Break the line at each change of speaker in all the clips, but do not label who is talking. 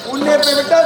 உன்னை விட்டா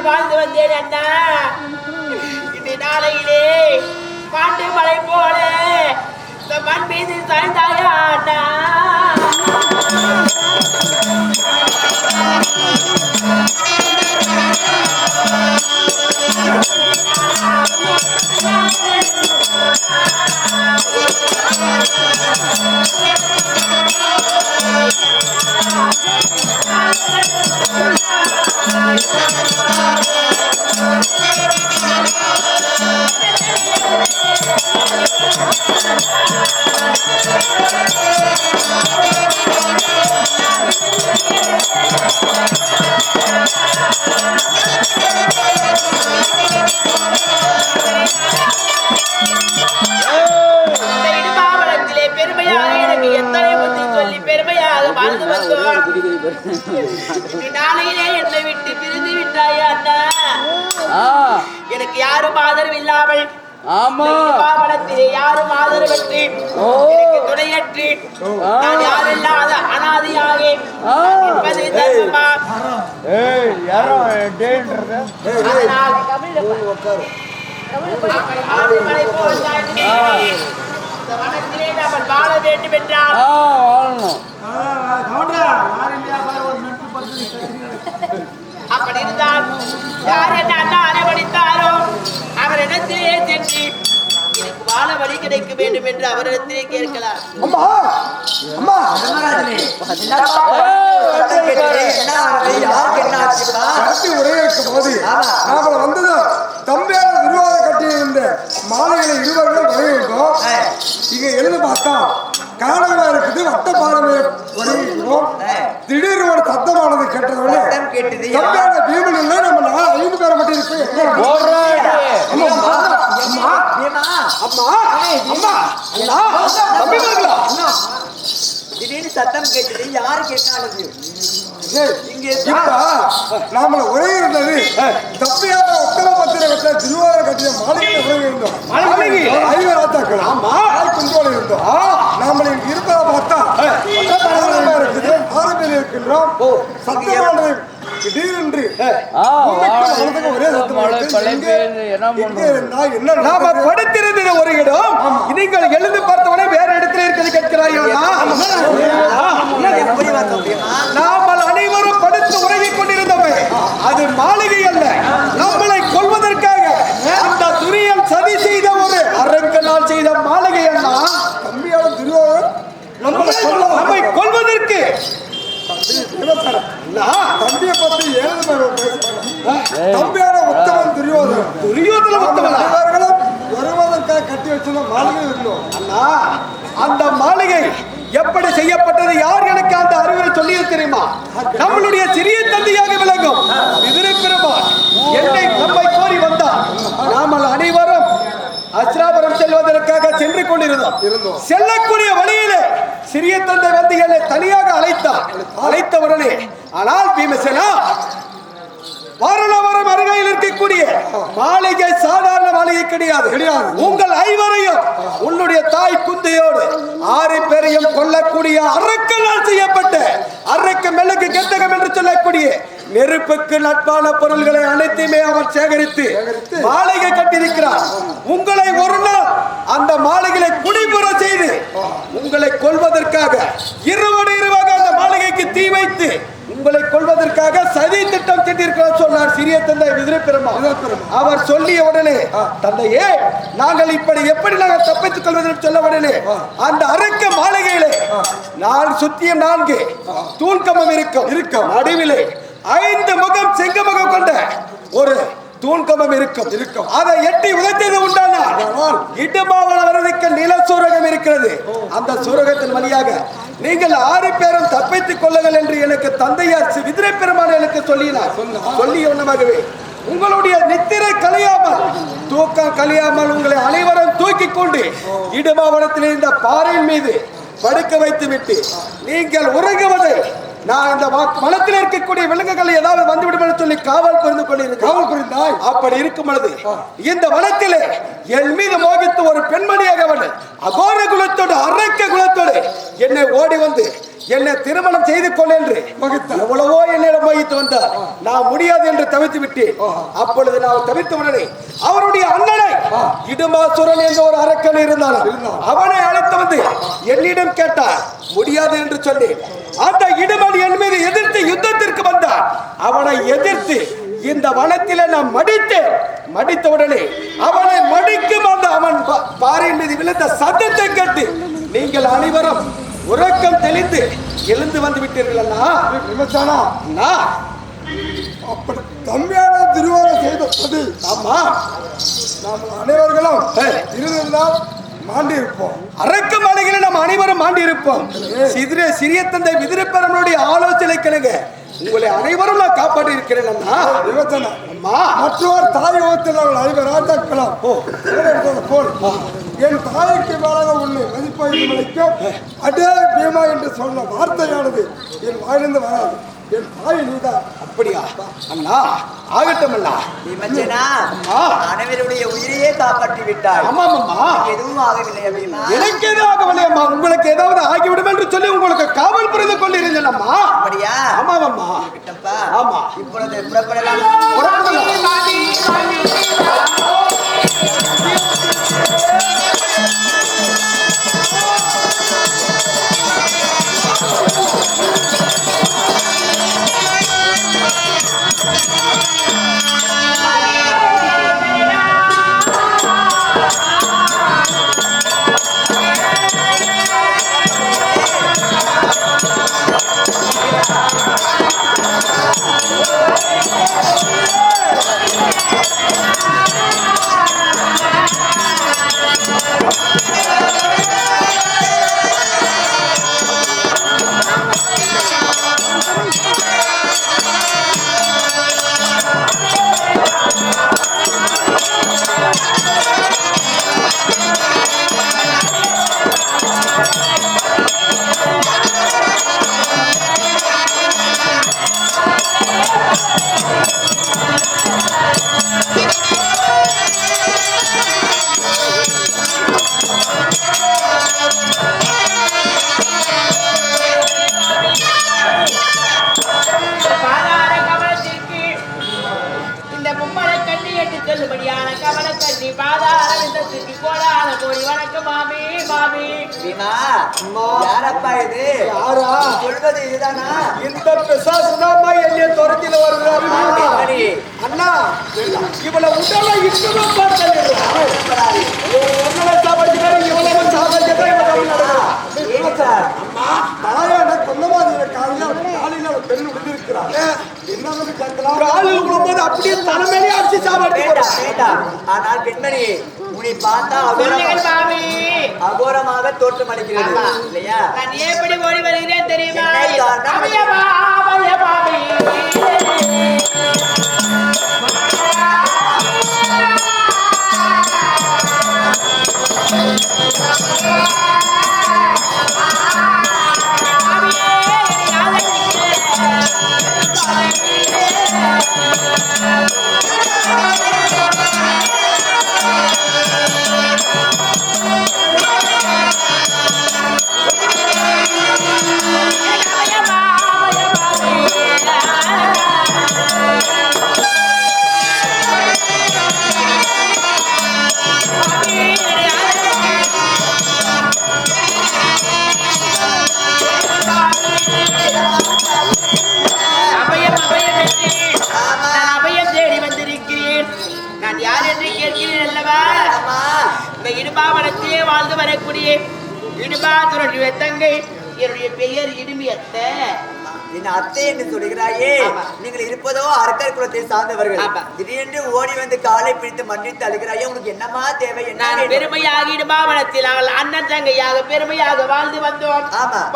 வாழ்ந்து வந்தேன் அண்ணா. இந்த நாளையிலே பாட்டு மலை போல இந்த மண் மீது சாய்ந்தாயா அண்ணா. எனக்கு யாரும் ஆதரவு இல்லாமல்
ஆமா.
பாவனத்திலே யாரும் ஆதரவற்று எனக்கு துணையற்று நான் யாரெல்லாம் அனாதையாக என்பது தர்மமா? அதனால் ஆடுமலை போல் தாழ்த்தினேன். இந்த வனத்திலே நாம் வாழ வேண்டும் என்றால் அப்படி இருந்தால் யார் என்ன அண்ணா அரவணைத்தாரோ அவரிடத்திலே சென்று எனக்கு வாழ வழி கிடைக்க வேண்டும் என்று அவரிடத்திலே கேட்கலாம்.
அம்மா அம்மா உரையிருக்கும் போது நாம வந்ததும் தம்பியான நிர்வாக கட்டியிருந்த மாலைகளை இருவர்கள் வரையிருந்தோம். இங்க எழுத பார்த்தா காரணமா இருக்குது வட்ட பாடமே வரையிருக்கிறோம். திடீர்னு ஒரு சத்தமானது கேட்டதோட தம்பியான பீமன் இல்லை நம்ம 5 பேரை மட்டும்
திடீர்னு சத்தம் கேட்டது யாரு கேட்டாலும்
நாம ஒரே இருந்தது தப்பியான ஒத்தனை பத்திர கட்ட திருவாரூர கட்டிய மாளிகை உறவு இருந்தோம். ஐவர் ஆத்தாக்கள் குஞ்சோடு இருந்தோம். நாம இருப்பதை பார்த்தா இருக்குது 6 பேர் இருக்கின்றோம். சத்தமானது திடீரென்று ஒரே நாம படுத்திருந்த ஒரு இடம் நீங்கள் எழுந்து பார்த்தவனே வேற இடத்துல இருக்கிறது கேட்கிறார்கள். நாமல் அனைவரும் படுத்து உறங்கிக் கொண்டிருந்தவை அது மாளிகை அல்ல. நம்மளை கொள்வதற்காக அந்த துரியன் சதி செய்த ஒரு அரங்கனால் செய்த மாளிகை அல்ல. தம்பியான துரியோதன் நம்மை கொள்வதற்கு தம்பியை பத்தி தம்பியான உத்தமன் துரியோதன உத்தமன் வருவதற்காக கட்டி வச்சிருந்த மாளிகை இருந்தோம். அண்ணா அந்த மாளிகை எப்படி செய்யப்பட்டது யார் எனக்கு அந்த அறிவுரை சொல்லி தெரியுமா? நம்மளுடைய சிறிய தந்தையாக விளங்கும் விதுர பெருமாள் என்னை நம்மை கோரி வந்தார். நாமல் அனைவரும் அஸ்ராபுரம் செல்வதற்காக சென்று கொண்டிருந்தோம். செல்லக்கூடிய வழியிலே சிறிய தந்தை வந்து என்னை தனியாக அழைத்தவுடனே ஆனால் பீமசேனா வாரணாவரம் அருகையில் இருக்கக்கூடிய மாளிகை சாதாரண மாளிகை கிடையாது. உங்கள் 5வரையும் உன்னுடைய தாய் குந்தையோடு 6 பேரையும் கொல்லக்கூடிய அரக்கனால் செய்யப்பட்ட அரக்க மெழுகு கெட்டகம் என்று சொல்லக்கூடிய நெருப்புக்கு நட்பான பொருள்களை அனைத்துமே அவர் சேகரித்து மாளிகை கட்டியிருக்கிறார். உங்களை ஒரு நாள் அந்த மாளிகையை குடிபுற செய்து உங்களை கொல்வதற்காக இருவாக அந்த மாளிகைக்கு தீ வைத்து உங்களை கொள்வதற்காக சதி திட்டம் தீட்டியிருக்கிறார் சொன்னார் சிறிய தந்தை விதுர பெருமாள். அவர் சொல்லிய உடனே தந்தையே நாங்கள் எப்படி நாங்கள் தப்பித்துக் கொள்வதற்கு சொல்ல உடனே அந்த அரக்க மாளிகையிலே சுத்தியம் 4 தூண்கம்பம் இருக்கும். நடுவிலே 5 முகம் செங்கமுகம் கொண்ட ஒரு தூண்கம்பம் இருக்கும். அதை எட்டி உதைத்தது உண்டானால் இடுமாவள வரதுக்கு நில சூரகம் இருக்கிறது. அந்த சூரகத்தின் வழியாக நீங்கள் 6 பேரும் தப்பித்துக் கொள்ளுங்கள் என்று எனக்கு தந்தையார் விதுர பெருமாள் எனக்கு சொல்லிய உணவாகவே உங்களுடைய நித்திரை கலையாமல் தூக்கம் கலையாமல் உங்களை அனைவரும் தூக்கி கொண்டு இடுமாவளத்தில் இருந்த பாறையின் மீது படுக்க வைத்து விட்டு நீங்கள் உறங்குவதை நான் இந்த வனத்தில் இருக்கக்கூடிய விலங்குகளை ஏதாவது வந்துவிடும் என்று சொல்லி காவல் புரிந்தாய். அப்படி இருக்கும் பொழுது இந்த வனத்திலே என் மீது மோகித்து ஒரு பெண்மணியாக அகோர குலத்தோடு அரக்க குலத்தோடு என்னை ஓடி வந்து என்னை திருமணம் செய்து கொள் என்று எவ்வளவோ என்னிடம் மோகித்து வந்தார். நான் முடியாது என்று தவிர்த்து விட்டேன். அப்பொழுது நான் தவிர்த்த உடனே அவருடைய அண்ணனை இடுமாசுரன் என்ற ஒரு அரக்கன் இருந்தாலும் அவனை அழைத்து வந்து என்னிடம் கேட்டார். முடியாது என்று சொன்னேன். அந்த இடுமன் என் மீது எதிர்த்து யுத்தத்திற்கு வந்தார். அவனை எதிர்த்து இந்த வனத்திலே நான் மடித்த உடனே அவனை மடிக்கும் அந்த அவன் பாறையின் மீது விழுந்த சத்தத்தை கேட்டு நீங்கள் அனைவரும் உறக்கம் தெளிந்து எழுந்து வந்து விட்டீர்கள். அப்படி தம்பியான திருவாரூர் செய்தபோது ஆமா நாம் அனைவர்களும் இருந்தால் மாண்டி இருப்போம். அரக்க மாளிகையில நாம் அனைவரும் மாண்டி இருப்போம். சிறிய தந்தை விதுர பெருமாளுடைய ஆலோசனை கிழங்க உங்களை அனைவரும் நான் காப்பாற்றி இருக்கிறேன். மற்றொரு தாய் ஓகத்தில் 5 ராஜாக்களும் போல்
என் தாய்க்கு மேலாக உன்னை மதிப்பாய்க்கு மதிக்கும் அடே பீமா என்று சொன்ன வார்த்தையானது என் வாயிலிருந்து வராது. என் தாய் நீதான்.
அப்படியா அண்ணா? ஆகட்டும் அண்ணா.
அனைவருடைய உயிரையே காப்பாற்றி விட்டாய்.
ஆமாம்மா.
எதுவும் ஆகவில்லை அப்படின்னா
எனக்கு எதுவும் ஆகவில்லையம்மா. உங்களுக்கு ஏதாவது ஆகிவிடும் என்று சொல்லி உங்களுக்கு காவல் புரிந்து கொண்டிருந்தேன் அம்மா.
அப்படியா?
ஆமாம்மா. ஆமா.
இப்பொழுது புறப்படலாம். யாரப்பா இது?
யாரா
சொல்வது இதுதானா?
இந்த பிசாசுதாம்மா என்னை துரத்தில வருகிறார். அண்ணா இவ்வளவு உடலை இன்னும் பார்த்தேன். இவ்வளவு
அம்மா தாயான கொண்டவாதிய காலையில ஒரு பெண் விழுந்திருக்கிறாங்க. என்னன்னு கேட்கலாம்.
காலில் விழும்போது அப்படியே தலைமையிலே அடிச்சு சாப்பாடு.
ஆனால் பெண்மணி உன்னை பார்த்தா அகோரமாக தோற்றம் அளிக்கிறது இல்லையா?
நான் எப்படி ஓடி வருகிறேன் தெரியுமா? வாழ்ந்து வரக்கூடிய இடுபாதுரனுடைய தங்கை என்னுடைய பெயர் இடுமி அத்தை.
என் அத்தை என்று சொல்கிறாயே, நீங்கள் இருப்பதோ அரக்கர் குலத்தை சார்ந்தவர்கள். திடீரென்று ஓடி வந்து காலை பிடித்து மன்னித்து அழுகிறாயே, உங்களுக்கு என்னமா தேவை?
நான் பெருமையாக இடுபாவனத்தில் அண்ணன் தங்கையாக பெருமையாக வாழ்ந்து வந்தோம்.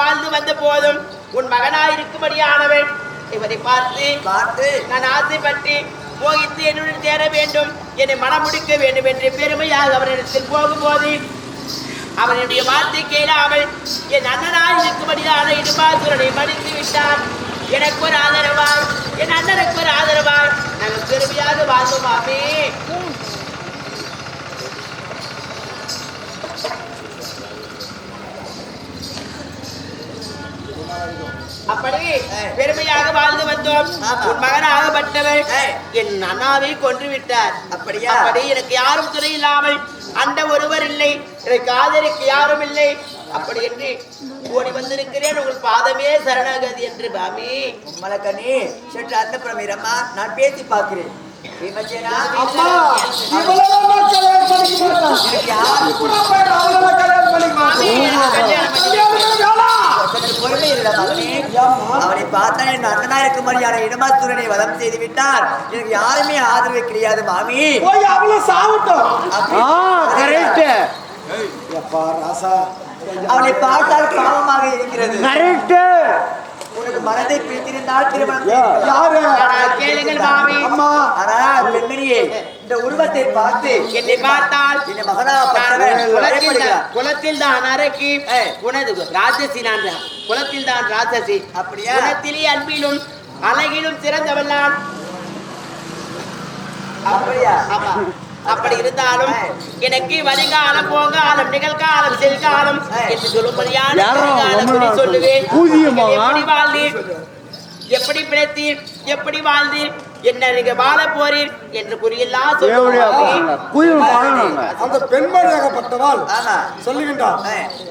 வாழ்ந்து வந்த போதும் உன் மகனாய் இருக்கும்படியானவன் இவரை பார்த்து நான் ஆசைப்பட்டு மோகித்து என்னுடன் சேர வேண்டும், என்னை மனம் முடிக்க வேண்டும் என்று பெருமையாக அவரிடத்தில் போகும்போது அவனுடைய வார்த்தை கேளாமல் என் அண்ணனாய் இருக்கும்படியான இடுபாசுரனை மடித்து விட்டான். எனக்கு ஒரு ஆதரவாய், என் அண்ணனுக்கு ஒரு ஆதரவாய் நாங்கள் பெருமையாக வாழ்ந்தோமாமே. அப்படி பெருமையாக வாழ்ந்து வந்தோம். உன் மகனாகப்பட்டவர் என் அண்ணாவை கொன்று விட்டார். அப்படியா? அப்படி எனக்கு யாரும் துணை இல்லாமல் அண்ட ஒருவர் இல்லை, எனக்கு ஆதரிக்க யாரும் இல்லை. அப்படி என்று ஓடி வந்திருக்கிறேன். உங்கள் பாதமே சரணாகதி என்று பாமி.
மலக்கண்ணி சற்று அந்த பிரமிரம்மா, நான் பேசி பார்க்கிறேன். அவனை பார்த்தா என் அண்ணனா இருக்கும்படியான இடமாசூரனை வதம் செய்து விட்டார். எனக்கு யாருமே ஆதரவு கிடையாது மாமி.
ராசா
அவனை பார்த்தால் பாவமாக இருக்கிறது. உனக்கு மனதை பிடித்திருந்தால் திருமணம் செய்து கொள்ளலாம்.
யாரு
ஆனால் கேளுங்கள் மாமி.
அம்மா
ஆனால் பெண்மணியே இந்த உருவத்தை பார்த்து
என்னை பார்த்தால்
இந்த மகனாகப்பட்டவன்
குலத்தில் தான் அரக்கி உனது ராட்சசி நான் குலத்தில் தான் ராட்சசி.
அப்படியா?
குலத்திலே அன்பிலும் அழகிலும் சிறந்தவள் நான்.
அப்படியா?
ஆமா. அப்படி இருந்தாலும் எனக்கு வருங்காலம் போகாலம் நிகழ்காலம் செல்காலம் என்று சொல்லும்படியான காலம் சொல்லுவேன். எப்படி வாழ்ந்தீர், எப்படி பிழைத்தீர், எப்படி வாழ்ந்தீர், என்ன நீங்க வாழ போறீர் என்று புரியலாம்
அந்த பெண்மணியாகப்பட்டவள்
ஆமா.
சொல்லுகின்றார்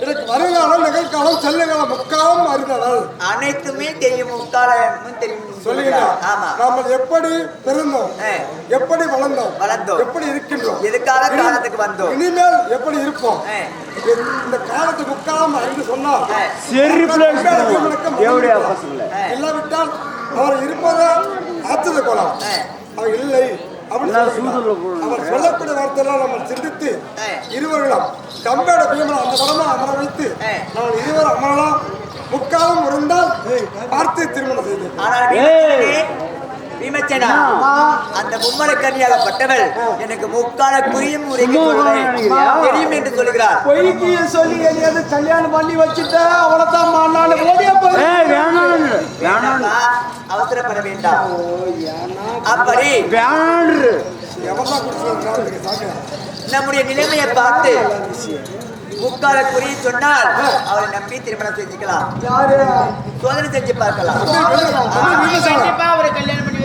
எனக்கு வருங்காலம் நிகழ்காலம் செல்லுகாலம் முக்காலம் அறிந்தவள்
அனைத்துமே தெரியும், முக்காலமும் தெரியும்
சொல்லுகின்றார்.
ஆமா.
நாம் எப்படி பிறந்தோம், எப்படி வளர்ந்தோம், எப்படி இருக்கின்றோம்,
எதுக்காக காலத்துக்கு வந்தோம்,
இனிமேல் எப்படி இருப்போம், இந்த காலத்துக்கு முக்காலம் அறிந்து சொன்னால் இல்லாவிட்டால் அவர் இருப்பதா ஆச்சரிய கோலம் அவர் இல்லை. அவர் சொல்லக்கூடிய வார்த்தையெல்லாம் நம்ம சிந்தித்து இருவர்களும் கம்பேட பீமனை அந்த படமா அமர வைத்து நான் இருவர் அமரலாம் முக்காலம் இருந்தால் பார்த்து திருமணம் செய்தேன்.
ஆனால் பீமச்சனா அந்த மும்மலை கன்னியாகப்பட்டவள் எனக்கு முக்கால குறியும் தெரியும் என்று சொல்கிறார்.
பொய்க்கு சொல்லி எதையாவது கல்யாணம் பண்ணி வச்சுட்ட அவ்வளவுதான் மாநாடு ஓடியா
அவசரப்பட வேண்டாம். அப்படி
எவர்தான் குடிச்சு
நம்முடைய நிலைமையை பார்த்து முக்கால குறி சொன்னால் அவரை நம்பி திருமணம் செஞ்சுக்கலாம், சோதனை செஞ்சு பார்க்கலாம்.
கண்டிப்பா ஒரு கல்யாணம் பண்ணி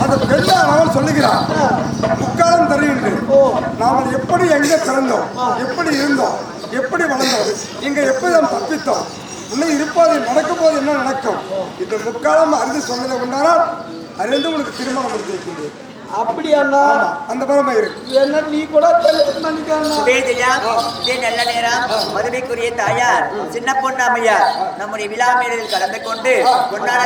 அந்த பெண்ணானவள் சொல்லுகிறார் முக்காலம் தருகின்றேன். நாம் எப்படி எங்க பிறந்தோம், எப்படி இருந்தோம், எப்படி வளர்ந்தோம், இங்க எப்படி நாம் தப்பித்தோம், இன்னும் இருப்பது நடக்கும் போது என்ன நடக்கும், இந்த முக்காலம் அறிந்து சொன்னதை கொண்டானால் அறிந்து உனக்கு திருமணம் முடித்து வைக்கின்றேன்.
அப்படியா
அந்த பரமா இருக்கு
என்ன நீ கூட
நல்ல நேரம் மதுமைக்குரிய தாயார் சின்ன பொண்ணு அம்மையார் நம்முடைய விழா மேடையில் கலந்து கொண்டு பொன்னான